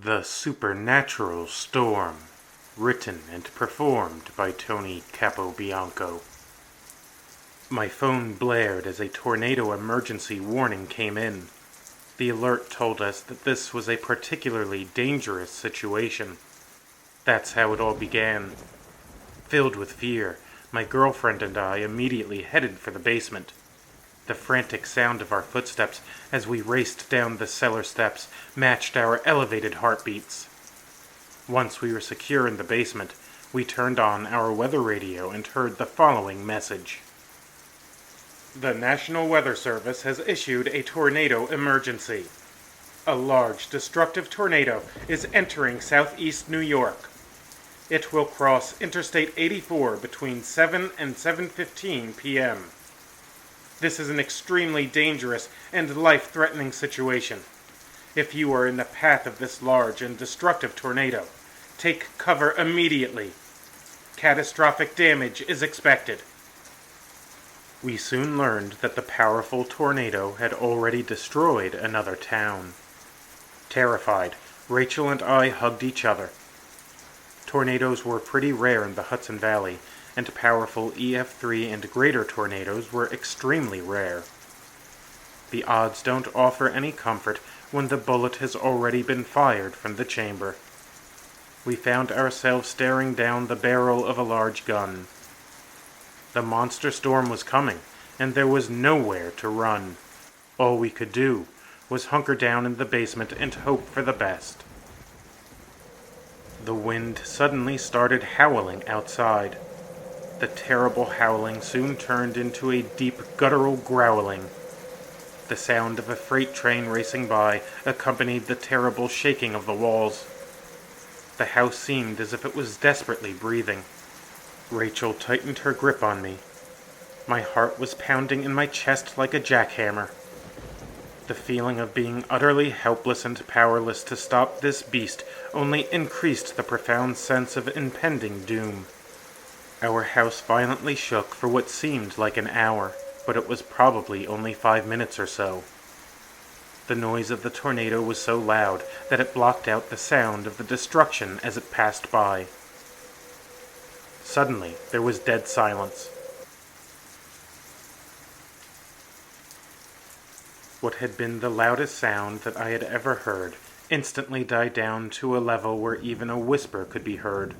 The Supernatural Storm, written and performed by Tony Capobianco. My phone blared as a tornado emergency warning came in. The alert told us that this was a particularly dangerous situation. That's how it all began. Filled with fear, my girlfriend and I immediately headed for the basement. The frantic sound of our footsteps as we raced down the cellar steps matched our elevated heartbeats. Once we were secure in the basement, we turned on our weather radio and heard the following message. The National Weather Service has issued a tornado emergency. A large, destructive tornado is entering southeast New York. It will cross Interstate 84 between 7 and 7:15 p.m. This is an extremely dangerous and life-threatening situation. If you are in the path of this large and destructive tornado, take cover immediately. Catastrophic damage is expected. We soon learned that the powerful tornado had already destroyed another town. Terrified, Rachel and I hugged each other. Tornadoes were pretty rare in the Hudson Valley, and powerful EF3 and greater tornadoes were extremely rare. The odds don't offer any comfort when the bullet has already been fired from the chamber. We found ourselves staring down the barrel of a large gun. The monster storm was coming, and there was nowhere to run. All we could do was hunker down in the basement and hope for the best. The wind suddenly started howling outside. The terrible howling soon turned into a deep guttural growling. The sound of a freight train racing by accompanied the terrible shaking of the walls. The house seemed as if it was desperately breathing. Rachel tightened her grip on me. My heart was pounding in my chest like a jackhammer. The feeling of being utterly helpless and powerless to stop this beast only increased the profound sense of impending doom. Our house violently shook for what seemed like an hour, but it was probably only 5 minutes or so. The noise of the tornado was so loud that it blocked out the sound of the destruction as it passed by. Suddenly, there was dead silence. What had been the loudest sound that I had ever heard instantly died down to a level where even a whisper could be heard.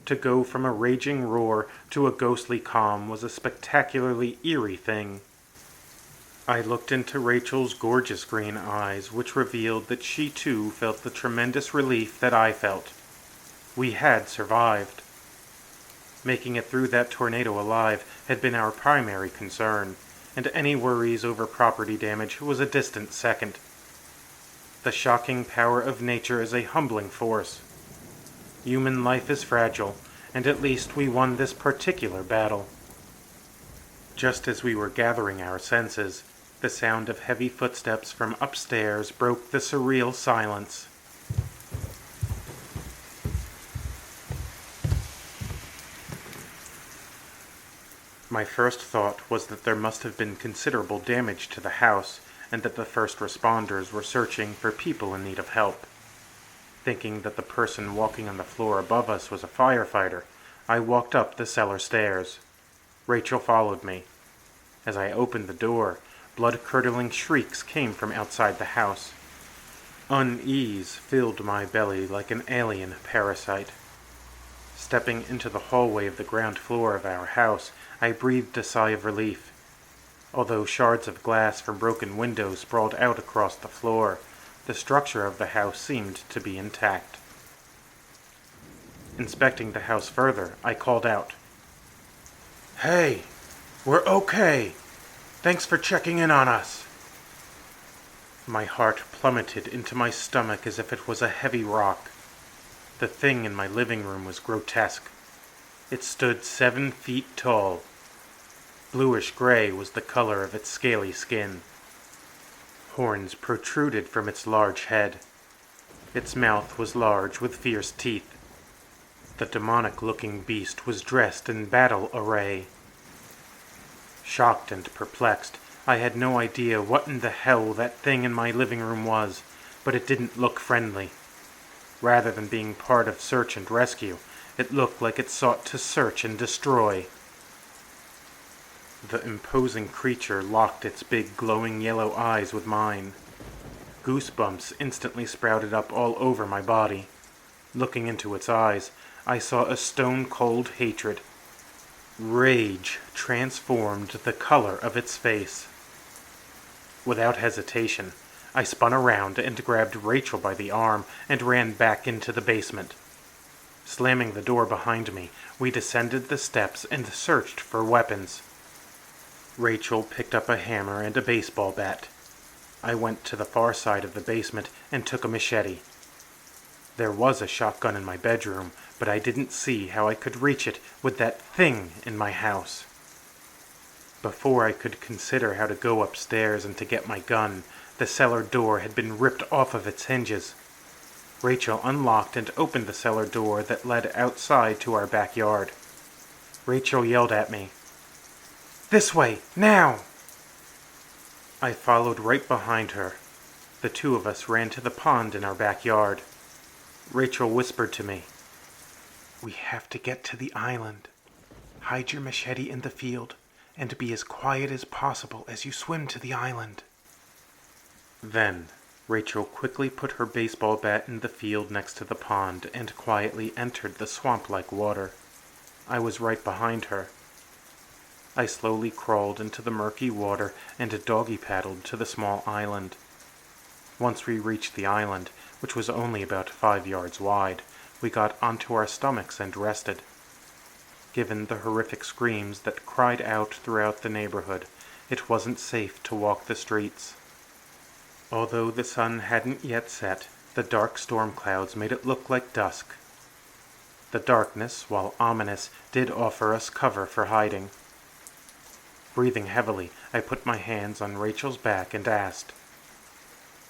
To go from a raging roar to a ghostly calm was a spectacularly eerie thing. I looked into Rachel's gorgeous green eyes, which revealed that she too felt the tremendous relief that I felt. We had survived. Making it through that tornado alive had been our primary concern, and any worries over property damage was a distant second. The shocking power of nature is a humbling force. Human life is fragile, and at least we won this particular battle. Just as we were gathering our senses, the sound of heavy footsteps from upstairs broke the surreal silence. My first thought was that there must have been considerable damage to the house, and that the first responders were searching for people in need of help. Thinking that the person walking on the floor above us was a firefighter, I walked up the cellar stairs. Rachel followed me. As I opened the door, blood-curdling shrieks came from outside the house. Unease filled my belly like an alien parasite. Stepping into the hallway of the ground floor of our house, I breathed a sigh of relief. Although shards of glass from broken windows sprawled out across the floor, the structure of the house seemed to be intact. Inspecting the house further, I called out, "Hey, we're okay. Thanks for checking in on us." My heart plummeted into my stomach as if it was a heavy rock. The thing in my living room was grotesque. It stood 7 feet tall. Bluish-gray was the color of its scaly skin. Horns protruded from its large head. Its mouth was large with fierce teeth. The demonic-looking beast was dressed in battle array. Shocked and perplexed, I had no idea what in the hell that thing in my living room was, but it didn't look friendly. Rather than being part of search and rescue, it looked like it sought to search and destroy. The imposing creature locked its big glowing yellow eyes with mine. Goosebumps instantly sprouted up all over my body. Looking into its eyes, I saw a stone-cold hatred. Rage transformed the color of its face. Without hesitation, I spun around and grabbed Rachel by the arm and ran back into the basement. Slamming the door behind me, we descended the steps and searched for weapons. Rachel picked up a hammer and a baseball bat. I went to the far side of the basement and took a machete. There was a shotgun in my bedroom, but I didn't see how I could reach it with that thing in my house. Before I could consider how to go upstairs and to get my gun, the cellar door had been ripped off of its hinges. Rachel unlocked and opened the cellar door that led outside to our backyard. Rachel yelled at me, "This way, now!" I followed right behind her. The two of us ran to the pond in our backyard. Rachel whispered to me, "We have to get to the island. Hide your machete in the field and be as quiet as possible as you swim to the island." Then, Rachel quickly put her baseball bat in the field next to the pond and quietly entered the swamp-like water. I was right behind her. I slowly crawled into the murky water and doggy-paddled to the small island. Once we reached the island, which was only about 5 yards wide, we got onto our stomachs and rested. Given the horrific screams that cried out throughout the neighborhood, it wasn't safe to walk the streets. Although the sun hadn't yet set, the dark storm clouds made it look like dusk. The darkness, while ominous, did offer us cover for hiding. Breathing heavily, I put my hands on Rachel's back and asked,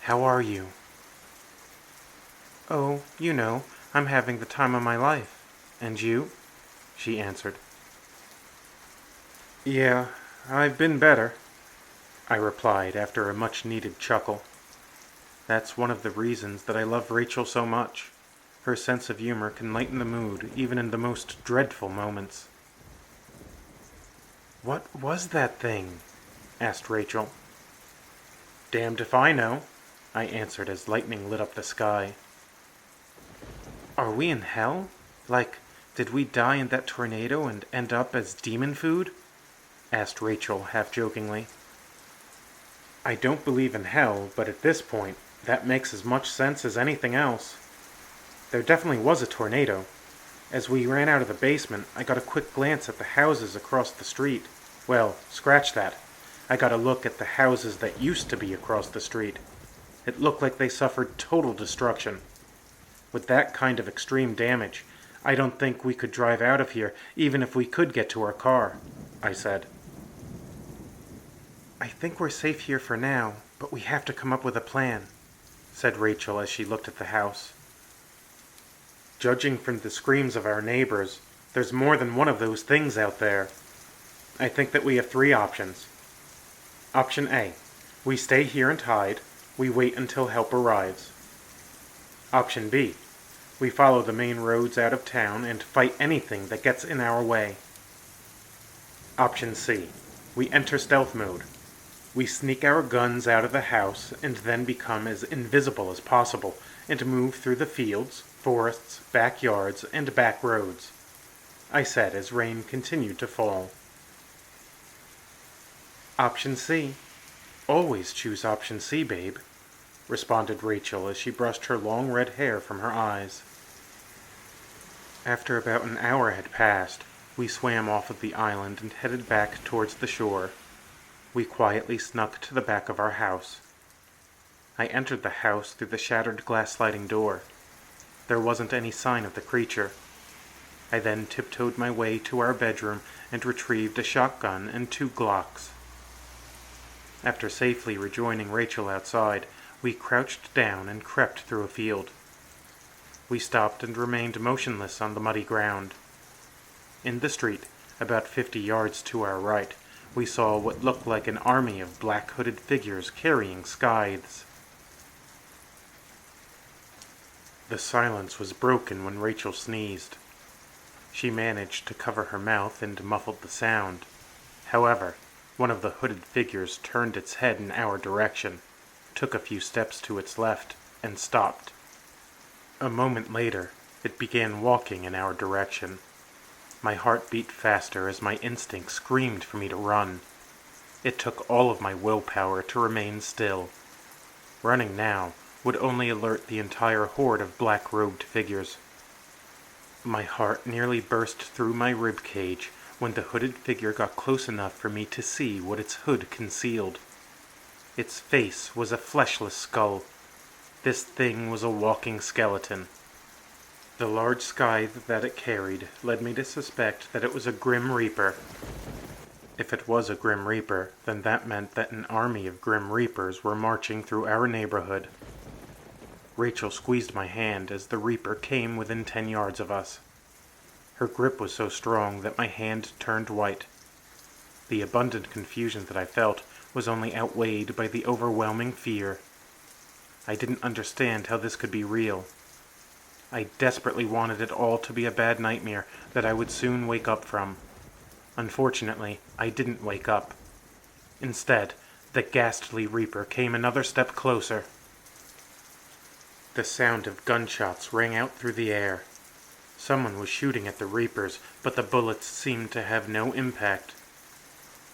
"How are you?" "Oh, you know, I'm having the time of my life. And you?" she answered. "Yeah, I've been better," I replied after a much-needed chuckle. That's one of the reasons that I love Rachel so much. Her sense of humor can lighten the mood, even in the most dreadful moments. "What was that thing?" asked Rachel. "Damned if I know," I answered as lightning lit up the sky. "Are we in hell? Like, did we die in that tornado and end up as demon food?" asked Rachel half-jokingly. "I don't believe in hell, but at this point, that makes as much sense as anything else. There definitely was a tornado. As we ran out of the basement, I got a quick glance at the houses across the street. Well, scratch that. I got a look at the houses that used to be across the street. It looked like they suffered total destruction. With that kind of extreme damage, I don't think we could drive out of here even if we could get to our car," I said. "I think we're safe here for now, but we have to come up with a plan," said Rachel as she looked at the house. "Judging from the screams of our neighbors, there's more than one of those things out there. I think that we have 3 options. Option A, we stay here and hide. We wait until help arrives. Option B, we follow the main roads out of town and fight anything that gets in our way. Option C, we enter stealth mode. We sneak our guns out of the house and then become as invisible as possible and move through the fields, forests, backyards, and back roads," I said as rain continued to fall. "Option C. Always choose option C, babe," responded Rachel as she brushed her long red hair from her eyes. After about an hour had passed, we swam off of the island and headed back towards the shore. We quietly snuck to the back of our house. I entered the house through the shattered glass sliding door. There wasn't any sign of the creature. I then tiptoed my way to our bedroom and retrieved a shotgun and 2 Glocks. After safely rejoining Rachel outside, we crouched down and crept through a field. We stopped and remained motionless on the muddy ground. In the street, about 50 yards to our right, we saw what looked like an army of black hooded figures carrying scythes. The silence was broken when Rachel sneezed. She managed to cover her mouth and muffled the sound. However, one of the hooded figures turned its head in our direction, took a few steps to its left, and stopped. A moment later, it began walking in our direction. My heart beat faster as my instinct screamed for me to run. It took all of my willpower to remain still. Running now would only alert the entire horde of black-robed figures. My heart nearly burst through my rib cage when the hooded figure got close enough for me to see what its hood concealed. Its face was a fleshless skull. This thing was a walking skeleton. The large scythe that it carried led me to suspect that it was a Grim Reaper. If it was a Grim Reaper, then that meant that an army of Grim Reapers were marching through our neighborhood. Rachel squeezed my hand as the Reaper came within 10 yards of us. Her grip was so strong that my hand turned white. The abundant confusion that I felt was only outweighed by the overwhelming fear. I didn't understand how this could be real. I desperately wanted it all to be a bad nightmare that I would soon wake up from. Unfortunately, I didn't wake up. Instead, the ghastly Reaper came another step closer. The sound of gunshots rang out through the air. Someone was shooting at the Reapers, but the bullets seemed to have no impact.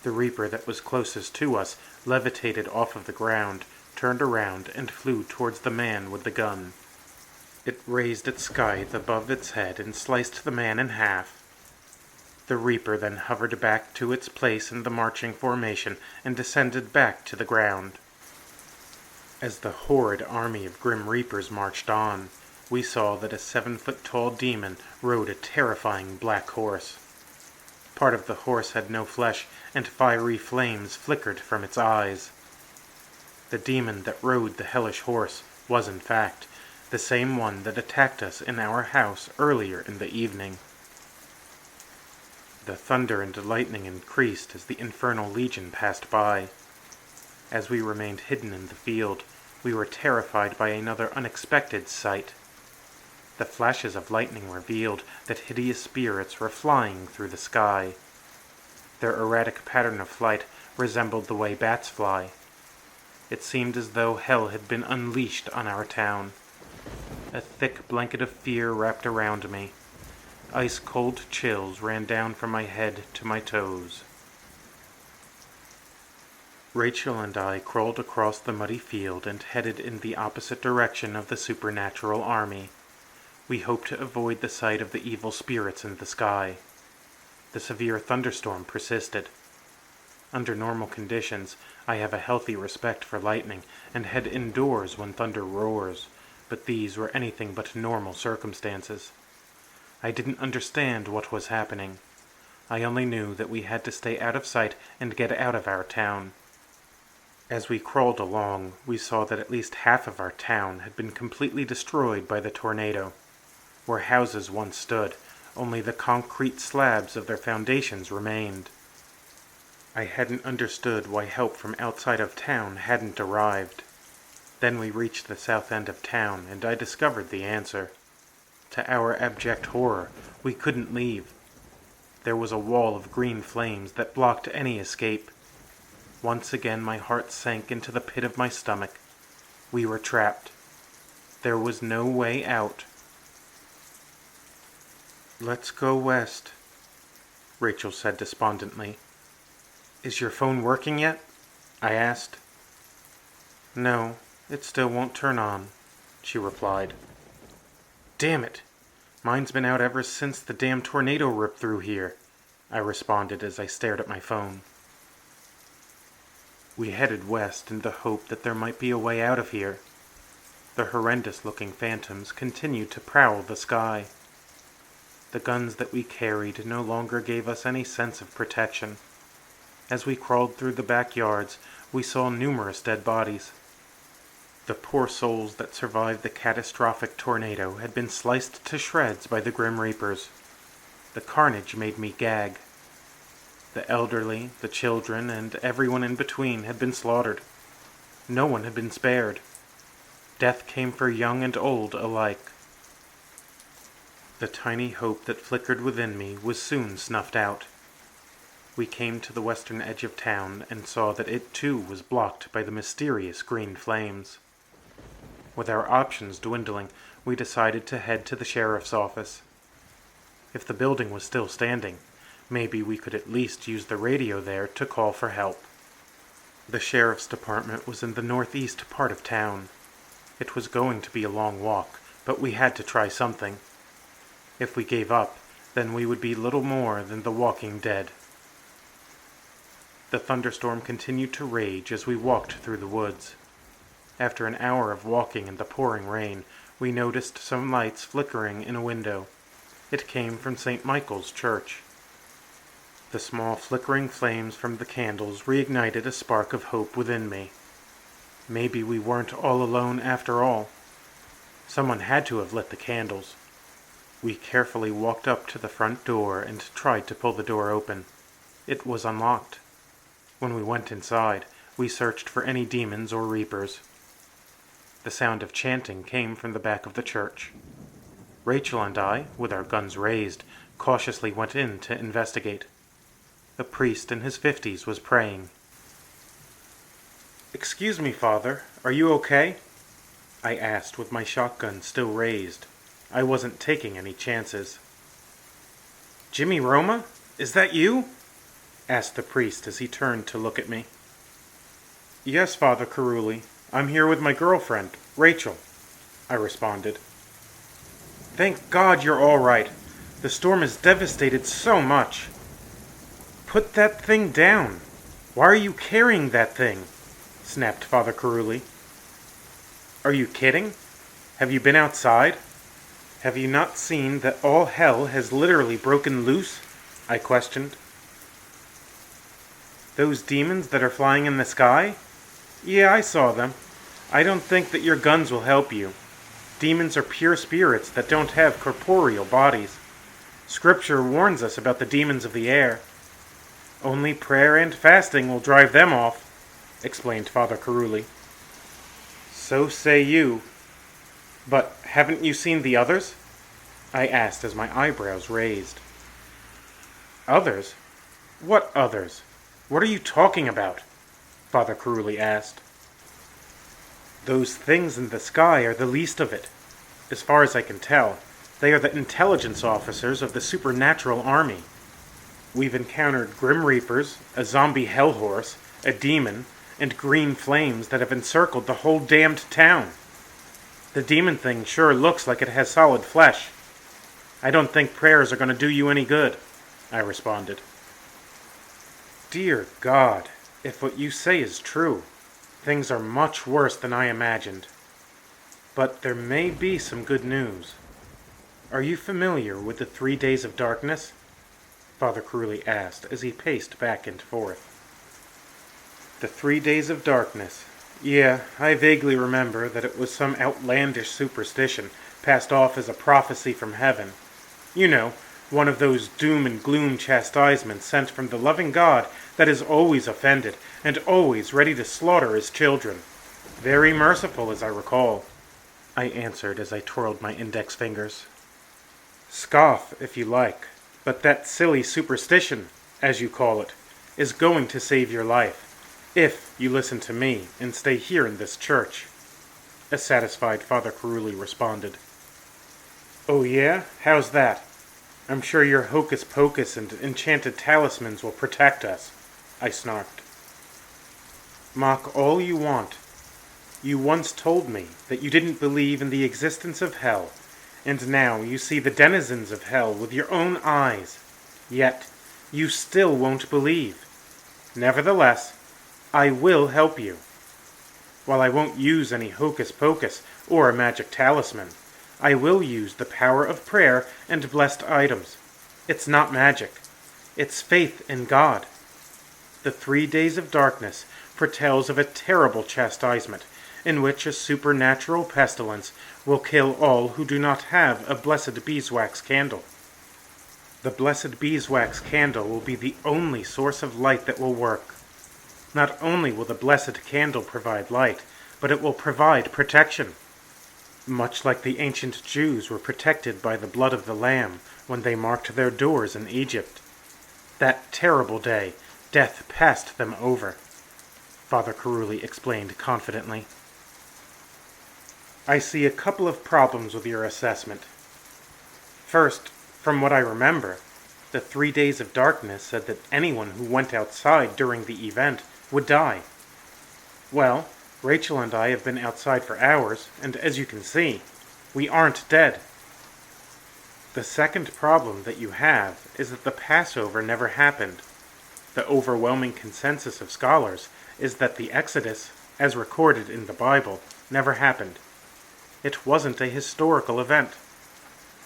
The Reaper that was closest to us levitated off of the ground, turned around, and flew towards the man with the gun. It raised its scythe above its head and sliced the man in half. The Reaper then hovered back to its place in the marching formation and descended back to the ground. As the horrid army of Grim Reapers marched on, we saw that a 7-foot-tall demon rode a terrifying black horse. Part of the horse had no flesh, and fiery flames flickered from its eyes. The demon that rode the hellish horse was, in fact, the same one that attacked us in our house earlier in the evening. The thunder and lightning increased as the infernal legion passed by. As we remained hidden in the field, we were terrified by another unexpected sight. The flashes of lightning revealed that hideous spirits were flying through the sky. Their erratic pattern of flight resembled the way bats fly. It seemed as though hell had been unleashed on our town. A thick blanket of fear wrapped around me. Ice-cold chills ran down from my head to my toes. Rachel and I crawled across the muddy field and headed in the opposite direction of the supernatural army. We hoped to avoid the sight of the evil spirits in the sky. The severe thunderstorm persisted. Under normal conditions, I have a healthy respect for lightning and head indoors when thunder roars, but these were anything but normal circumstances. I didn't understand what was happening. I only knew that we had to stay out of sight and get out of our town. As we crawled along, we saw that at least half of our town had been completely destroyed by the tornado. Where houses once stood, only the concrete slabs of their foundations remained. I hadn't understood why help from outside of town hadn't arrived. Then we reached the south end of town, and I discovered the answer. To our abject horror, we couldn't leave. There was a wall of green flames that blocked any escape. Once again my heart sank into the pit of my stomach. We were trapped. There was no way out. "Let's go west," Rachel said despondently. "Is your phone working yet?" I asked. "No, it still won't turn on," she replied. "Damn it! Mine's been out ever since the damn tornado ripped through here," I responded as I stared at my phone. We headed west in the hope that there might be a way out of here. The horrendous-looking phantoms continued to prowl the sky. The guns that we carried no longer gave us any sense of protection. As we crawled through the backyards, we saw numerous dead bodies. The poor souls that survived the catastrophic tornado had been sliced to shreds by the Grim Reapers. The carnage made me gag. The elderly, the children, and everyone in between had been slaughtered. No one had been spared. Death came for young and old alike. The tiny hope that flickered within me was soon snuffed out. We came to the western edge of town and saw that it too was blocked by the mysterious green flames. With our options dwindling, we decided to head to the sheriff's office. If the building was still standing, maybe we could at least use the radio there to call for help. The sheriff's department was in the northeast part of town. It was going to be a long walk, but we had to try something. If we gave up, then we would be little more than the walking dead. The thunderstorm continued to rage as we walked through the woods. After an hour of walking in the pouring rain, we noticed some lights flickering in a window. It came from St. Michael's Church. The small flickering flames from the candles reignited a spark of hope within me. Maybe we weren't all alone after all. Someone had to have lit the candles. We carefully walked up to the front door and tried to pull the door open. It was unlocked. When we went inside, we searched for any demons or reapers. The sound of chanting came from the back of the church. Rachel and I, with our guns raised, cautiously went in to investigate. A priest in his 50s was praying. "Excuse me, Father, are you okay?" I asked with my shotgun still raised. I wasn't taking any chances. "Jimmy Roma? Is that you?" asked the priest as he turned to look at me. "Yes, Father Caruli. I'm here with my girlfriend, Rachel," I responded. "Thank God you're all right. The storm has devastated so much." "Put that thing down. Why are you carrying that thing?" snapped Father Caruli. "Are you kidding? Have you been outside? Have you not seen that all hell has literally broken loose?" I questioned. "Those demons that are flying in the sky? Yeah, I saw them. I don't think that your guns will help you. Demons are pure spirits that don't have corporeal bodies. Scripture warns us about the demons of the air. Only prayer and fasting will drive them off," explained Father Caruli. "So say you. But haven't you seen the others?" I asked as my eyebrows raised. "Others? What others? What are you talking about?" Father Caruli asked. "Those things in the sky are the least of it. As far as I can tell, they are the intelligence officers of the supernatural army. We've encountered Grim Reapers, a zombie hellhorse, a demon, and green flames that have encircled the whole damned town. The demon thing sure looks like it has solid flesh. I don't think prayers are going to do you any good," I responded. "Dear God, if what you say is true, things are much worse than I imagined. But there may be some good news. Are you familiar with the 3 days of darkness?" Father Caruli asked as he paced back and forth. "The 3 days of darkness. Yeah, I vaguely remember that it was some outlandish superstition passed off as a prophecy from heaven. You know, one of those doom and gloom chastisements sent from the loving God that is always offended and always ready to slaughter his children. Very merciful, as I recall," I answered as I twirled my index fingers. "Scoff, if you like, but that silly superstition, as you call it, is going to save your life, if you listen to me and stay here in this church," a satisfied Father Caruli responded. "Oh yeah? How's that? I'm sure your hocus-pocus and enchanted talismans will protect us," I snarked. "Mock all you want. You once told me that you didn't believe in the existence of hell, and now you see the denizens of hell with your own eyes. Yet, you still won't believe. Nevertheless, I will help you. While I won't use any hocus-pocus or a magic talisman, I will use the power of prayer and blessed items. It's not magic. It's faith in God. The 3 days of darkness foretells of a terrible chastisement in which a supernatural pestilence will kill all who do not have a blessed beeswax candle. The blessed beeswax candle will be the only source of light that will work. Not only will the blessed candle provide light, but it will provide protection. much like the ancient Jews were protected by the blood of the Lamb when they marked their doors in Egypt. That terrible day, death passed them over, Father Caruli explained confidently. I see a couple of problems with your assessment. First, from what I remember, the 3 days of darkness said that anyone who went outside during the event would die. Well, Rachel and I have been outside for hours, and as you can see, we aren't dead. The second problem that you have is that the Passover never happened. The overwhelming consensus of scholars is that the Exodus, as recorded in the Bible, never happened. It wasn't a historical event.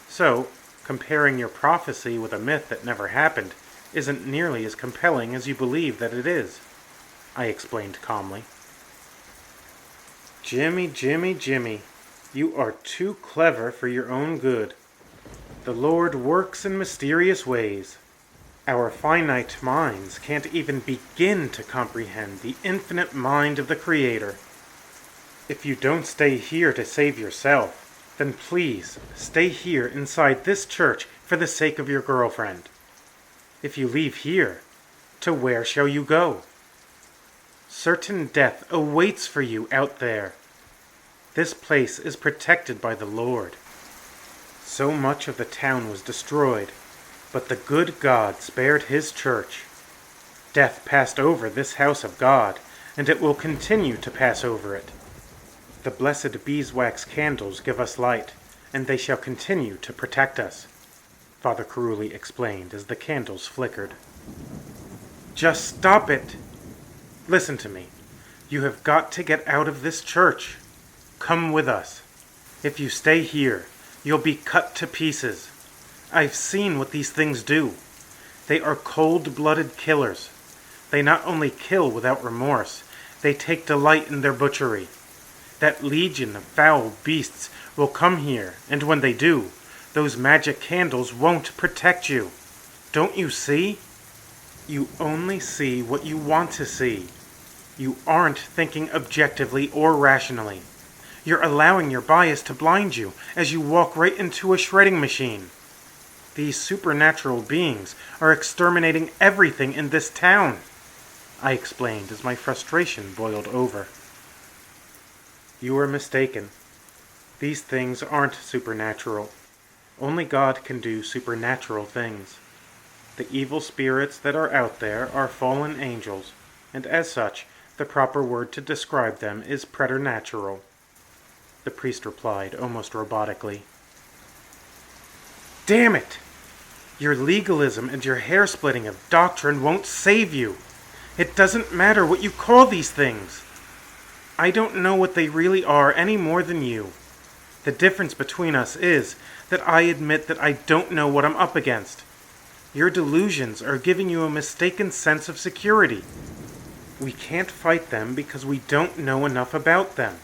So, comparing your prophecy with a myth that never happened isn't nearly as compelling as you believe that it is, I explained calmly. Jimmy, Jimmy, Jimmy, you are too clever for your own good. The Lord works in mysterious ways. Our finite minds can't even begin to comprehend the infinite mind of the Creator. If you don't stay here to save yourself, then please stay here inside this church for the sake of your girlfriend. If you leave here, to where shall you go? Certain death awaits for you out there. This place is protected by the Lord. So much of the town was destroyed, but the good God spared his church. Death passed over this house of God, and it will continue to pass over it. The blessed beeswax candles give us light, and they shall continue to protect us, Father Caruli explained as the candles flickered. Just stop it! Listen to me. You have got to get out of this church. Come with us. If you stay here, you'll be cut to pieces. I've seen what these things do. They are cold-blooded killers. They not only kill without remorse, they take delight in their butchery. That legion of foul beasts will come here, and when they do, those magic candles won't protect you. Don't you see? You only see what you want to see. You aren't thinking objectively or rationally. You're allowing your bias to blind you as you walk right into a shredding machine. These supernatural beings are exterminating everything in this town, I explained as my frustration boiled over. You are mistaken. These things aren't supernatural. Only God can do supernatural things. The evil spirits that are out there are fallen angels, and as such, the proper word to describe them is preternatural, the priest replied almost robotically. Damn it! Your legalism and your hair-splitting of doctrine won't save you. It doesn't matter what you call these things. I don't know what they really are any more than you. The difference between us is that I admit that I don't know what I'm up against. Your delusions are giving you a mistaken sense of security. We can't fight them because we don't know enough about them.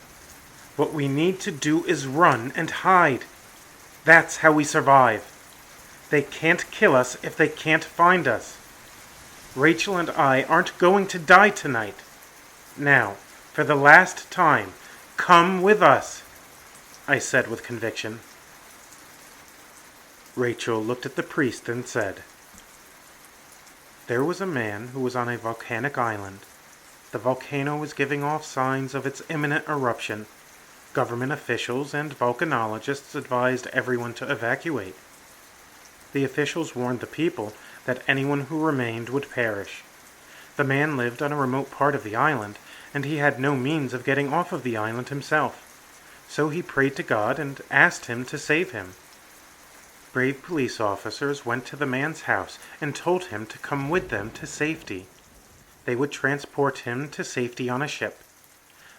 What we need to do is run and hide. That's how we survive. They can't kill us if they can't find us. Rachel and I aren't going to die tonight. Now, for the last time, come with us, I said with conviction. Rachel looked at the priest and said, There was a man who was on a volcanic island. The volcano was giving off signs of its imminent eruption. Government officials and volcanologists advised everyone to evacuate. The officials warned the people that anyone who remained would perish. The man lived on a remote part of the island, and he had no means of getting off of the island himself. So he prayed to God and asked him to save him. Brave police officers went to the man's house and told him to come with them to safety. They would transport him to safety on a ship.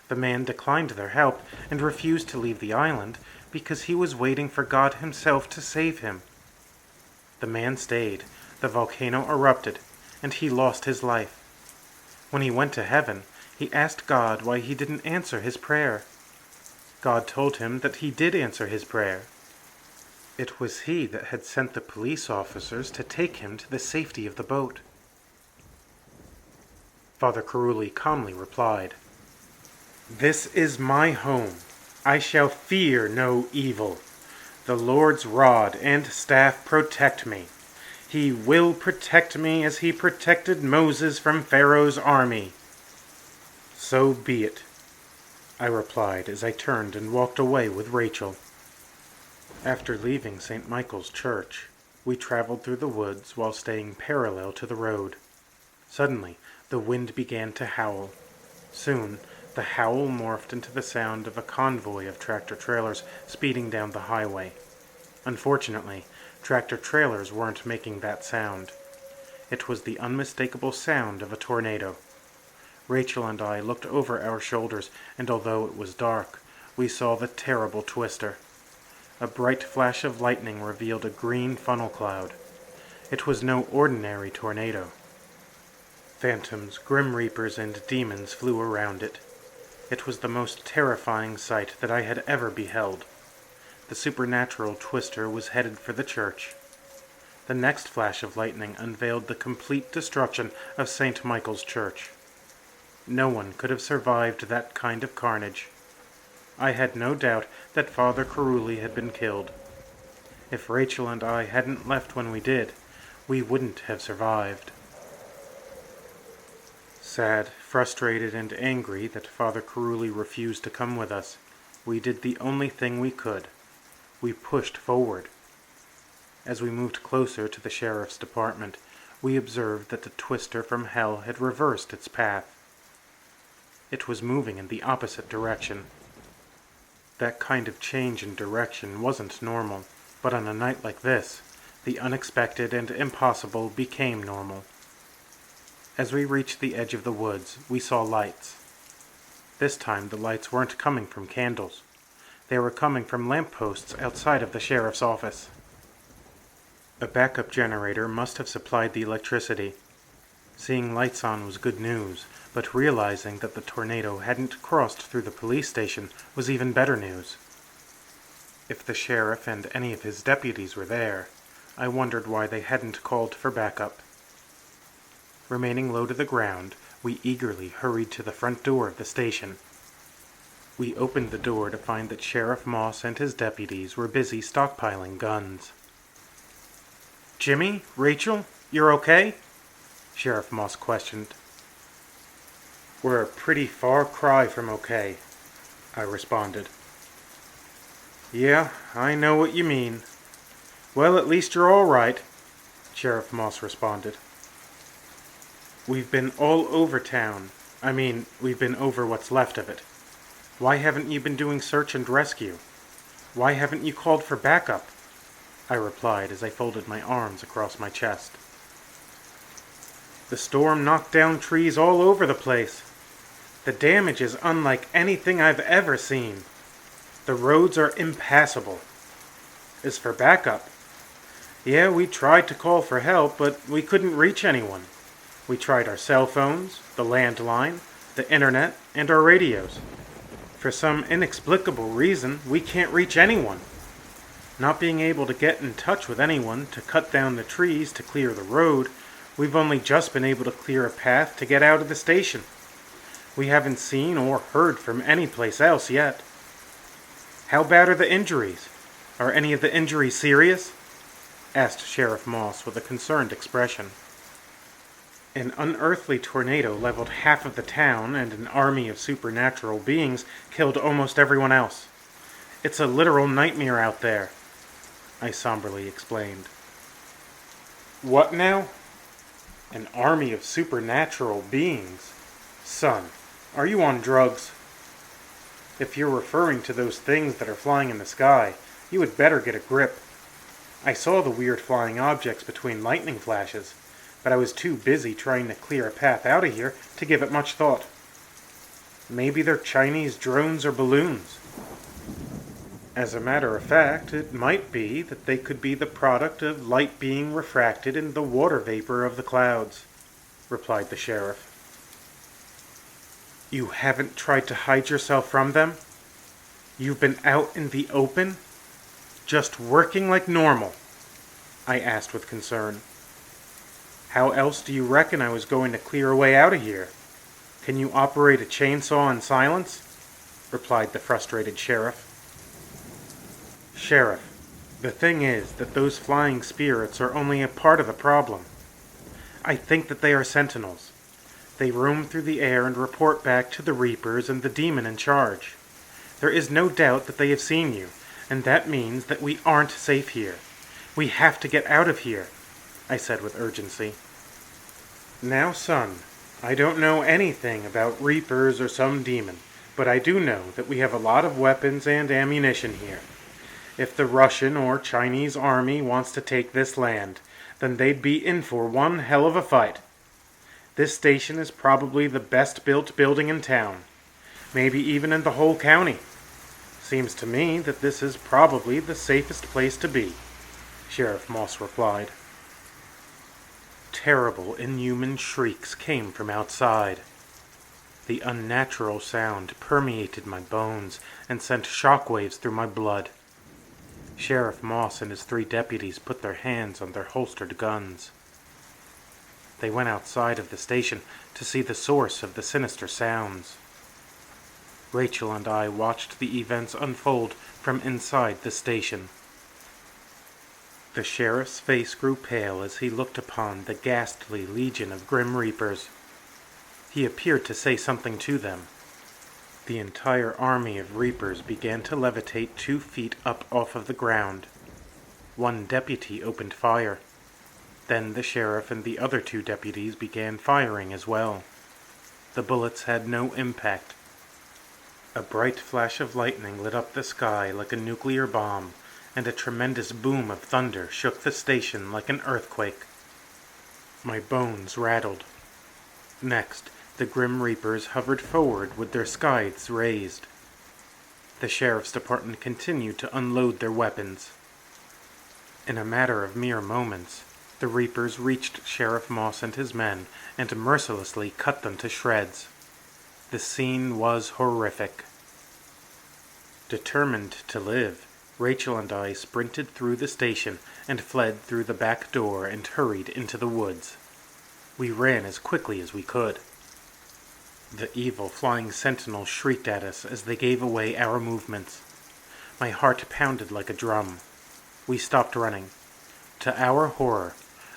The man declined their help and refused to leave the island because he was waiting for God himself to save him. The man stayed, the volcano erupted, and he lost his life. When he went to heaven, he asked God why he didn't answer his prayer. God told him that he did answer his prayer. It was he that had sent the police officers to take him to the safety of the boat. Father Caruli calmly replied, This is my home. I shall fear no evil. The Lord's rod and staff protect me. He will protect me as he protected Moses from Pharaoh's army. So be it, I replied as I turned and walked away with Rachel. After leaving St. Michael's Church, we traveled through the woods while staying parallel to the road. Suddenly, the wind began to howl. Soon, the howl morphed into the sound of a convoy of tractor-trailers speeding down the highway. Unfortunately, tractor-trailers weren't making that sound. It was the unmistakable sound of a tornado. Rachel and I looked over our shoulders, and although it was dark, we saw the terrible twister. A bright flash of lightning revealed a green funnel cloud. It was no ordinary tornado. Phantoms, grim reapers, and demons flew around it. It was the most terrifying sight that I had ever beheld. The supernatural twister was headed for the church. The next flash of lightning unveiled the complete destruction of St. Michael's Church. No one could have survived that kind of carnage. I had no doubt that Father Carulli had been killed. If Rachel and I hadn't left when we did, we wouldn't have survived. Sad, frustrated, and angry that Father Carulli refused to come with us, we did the only thing we could. We pushed forward. As we moved closer to the sheriff's department, we observed that the twister from hell had reversed its path. It was moving in the opposite direction. That kind of change in direction wasn't normal, but on a night like this, the unexpected and impossible became normal. As we reached the edge of the woods, we saw lights. This time the lights weren't coming from candles. They were coming from lampposts outside of the sheriff's office. A backup generator must have supplied the electricity. Seeing lights on was good news, but realizing that the tornado hadn't crossed through the police station was even better news. If the sheriff and any of his deputies were there, I wondered why they hadn't called for backup. Remaining low to the ground, we eagerly hurried to the front door of the station. We opened the door to find that Sheriff Moss and his deputies were busy stockpiling guns. "Jimmy? Rachel? You're okay?" Sheriff Moss questioned. "We're a pretty far cry from okay," I responded. "Yeah, I know what you mean. Well, at least you're all right," Sheriff Moss responded. "We've been all over town. We've been over what's left of it. Why haven't you been doing search and rescue? Why haven't you called for backup?" I replied as I folded my arms across my chest. "The storm knocked down trees all over the place. The damage is unlike anything I've ever seen. The roads are impassable. As for backup, yeah, we tried to call for help, but we couldn't reach anyone. We tried our cell phones, the landline, the internet, and our radios. For some inexplicable reason, we can't reach anyone. Not being able to get in touch with anyone to cut down the trees to clear the road, we've only just been able to clear a path to get out of the station. We haven't seen or heard from any place else yet." "How bad are the injuries? Are any of the injuries serious?" asked Sheriff Moss with a concerned expression. "An unearthly tornado leveled half of the town, and an army of supernatural beings killed almost everyone else. It's a literal nightmare out there," I somberly explained. "What now? An army of supernatural beings? Son, are you on drugs? If you're referring to those things that are flying in the sky, you had better get a grip. I saw the weird flying objects between lightning flashes, but I was too busy trying to clear a path out of here to give it much thought. Maybe they're Chinese drones or balloons. As a matter of fact, it might be that they could be the product of light being refracted in the water vapor of the clouds," replied the sheriff. "You haven't tried to hide yourself from them? You've been out in the open, just working like normal?" I asked with concern. "How else do you reckon I was going to clear a way out of here? Can you operate a chainsaw in silence?" replied the frustrated sheriff. Sheriff, the thing is that those flying spirits are only a part of the problem. I think that they are sentinels. They roam through the air and report back to the Reapers and the demon in charge. There is no doubt that they have seen you, and that means that we aren't safe here. We have to get out of here, I said with urgency. Now, son, I don't know anything about Reapers or some demon, but I do know that we have a lot of weapons and ammunition here. If the Russian or Chinese army wants to take this land, then they'd be in for one hell of a fight. This station is probably the best built building in town, maybe even in the whole county. Seems to me that this is probably the safest place to be, Sheriff Moss replied. Terrible, inhuman shrieks came from outside. The unnatural sound permeated my bones and sent shockwaves through my blood. Sheriff Moss and his 3 deputies put their hands on their holstered guns. They went outside of the station to see the source of the sinister sounds. Rachel and I watched the events unfold from inside the station. The sheriff's face grew pale as he looked upon the ghastly legion of grim reapers. He appeared to say something to them. The entire army of reapers began to levitate 2 feet up off of the ground. 1 deputy opened fire. Then the sheriff and the other 2 deputies began firing as well. The bullets had no impact. A bright flash of lightning lit up the sky like a nuclear bomb, and a tremendous boom of thunder shook the station like an earthquake. My bones rattled. Next, the Grim Reapers hovered forward with their scythes raised. The sheriff's department continued to unload their weapons. In a matter of mere moments, the Reapers reached Sheriff Moss and his men and mercilessly cut them to shreds. The scene was horrific. Determined to live, Rachel and I sprinted through the station and fled through the back door and hurried into the woods. We ran as quickly as we could. The evil flying sentinels shrieked at us as they gave away our movements. My heart pounded like a drum. We stopped running. To our horror,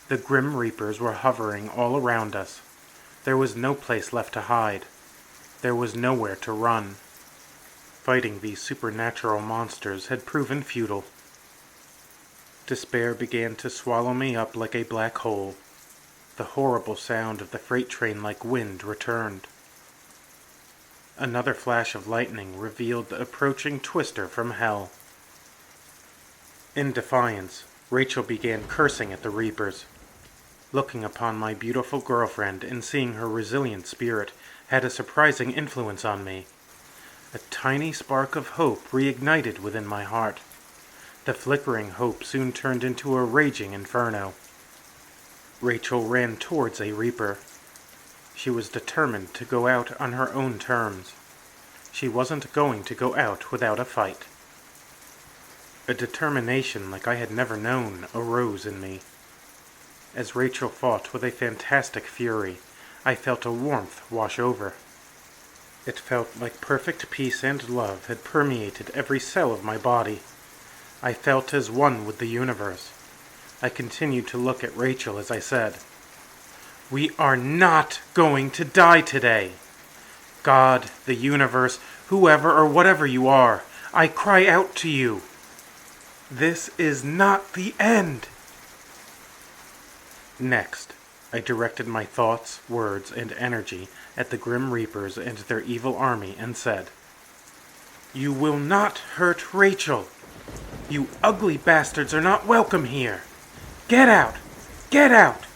the Grim Reapers were hovering all around us. There was no place left to hide. There was nowhere to run. Fighting these supernatural monsters had proven futile. Despair began to swallow me up like a black hole. The horrible sound of the freight train like wind returned. Another flash of lightning revealed the approaching twister from hell. In defiance, Rachel began cursing at the Reapers. Looking upon my beautiful girlfriend and seeing her resilient spirit had a surprising influence on me. A tiny spark of hope reignited within my heart. The flickering hope soon turned into a raging inferno. Rachel ran towards a Reaper. She was determined to go out on her own terms. She wasn't going to go out without a fight. A determination like I had never known arose in me. As Rachel fought with a fantastic fury, I felt a warmth wash over. It felt like perfect peace and love had permeated every cell of my body. I felt as one with the universe. I continued to look at Rachel as I said, "We are not going to die today. God, the universe, whoever or whatever you are, I cry out to you. This is not the end." Next, I directed my thoughts, words, and energy at the Grim Reapers and their evil army and said, "You will not hurt Rachel. You ugly bastards are not welcome here. Get out! Get out!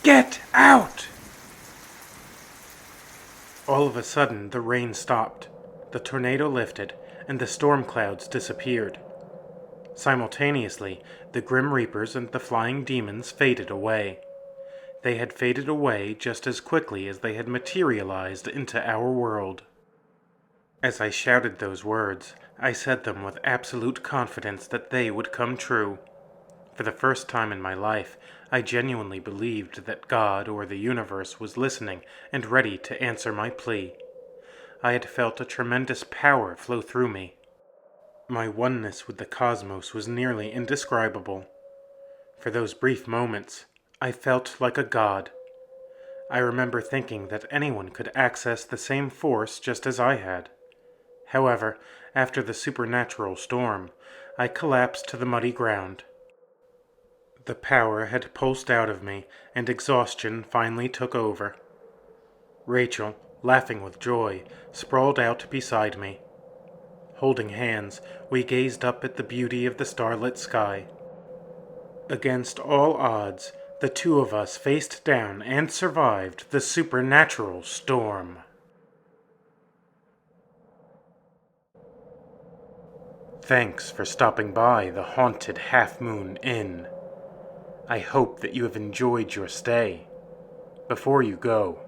Get out!" All of a sudden, the rain stopped, the tornado lifted, and the storm clouds disappeared. Simultaneously, the Grim Reapers and the flying demons faded away. They had faded away just as quickly as they had materialized into our world. As I shouted those words, I said them with absolute confidence that they would come true. For the first time in my life, I genuinely believed that God or the universe was listening and ready to answer my plea. I had felt a tremendous power flow through me. My oneness with the cosmos was nearly indescribable. For those brief moments, I felt like a god. I remember thinking that anyone could access the same force just as I had. However, after the supernatural storm, I collapsed to the muddy ground. The power had pulsed out of me, and exhaustion finally took over. Rachel, laughing with joy, sprawled out beside me. Holding hands, we gazed up at the beauty of the starlit sky. Against all odds, the two of us faced down and survived the supernatural storm. Thanks for stopping by the haunted Half Moon Inn. I hope that you have enjoyed your stay. Before you go,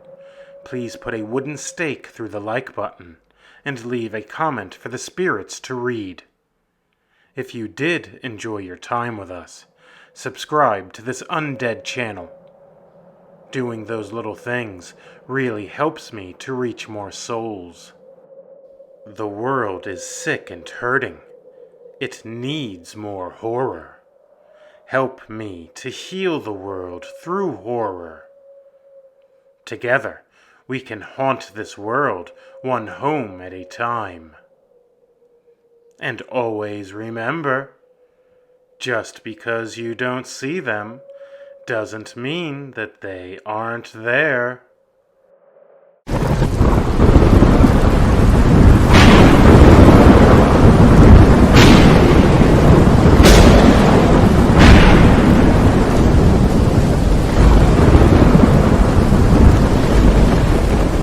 please put a wooden stake through the like button and leave a comment for the spirits to read. If you did enjoy your time with us, subscribe to this undead channel. Doing those little things really helps me to reach more souls. The world is sick and hurting. It needs more horror. Help me to heal the world through horror. Together, we can haunt this world one home at a time. And always remember, just because you don't see them doesn't mean that they aren't there.